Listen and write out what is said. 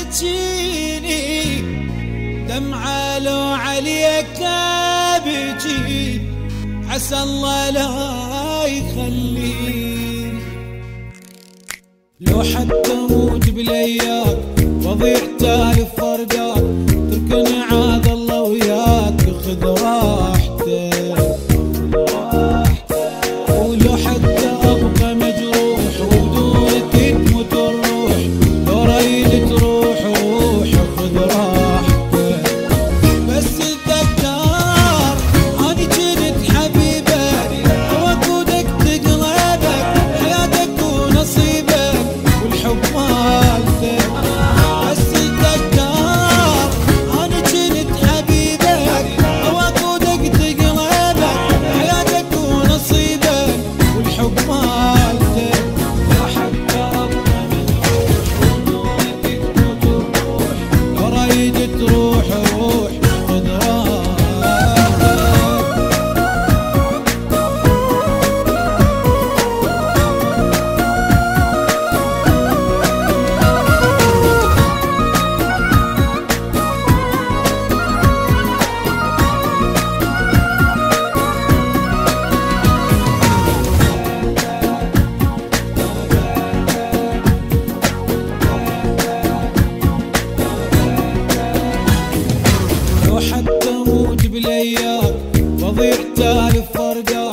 تبكيني دمعة لو عليك ابكي عسى الله لا يخليني. لو حتى اموت بالايام واضيع تالف فرقات تركني عاد الله وياك خذ راحتك. ولو حتى ابقى مجروح وبدونك تموت الروح لو رايد تروح روح خذ راحتك. بس اتذكر اني كنت حبيبك وعقودك تقلبك حياتك ونصيبك والحب مالتك. بس اتذكر اني كنت حبيبك وعقودك تقلبك حياتك ونصيبك والحب مالتك. لو حتى ابقى مجروح ودونك تموت الروح لو رايد تروح روح خذ راحتك. لو حتى اموت بالايام واضيع تالف فرقات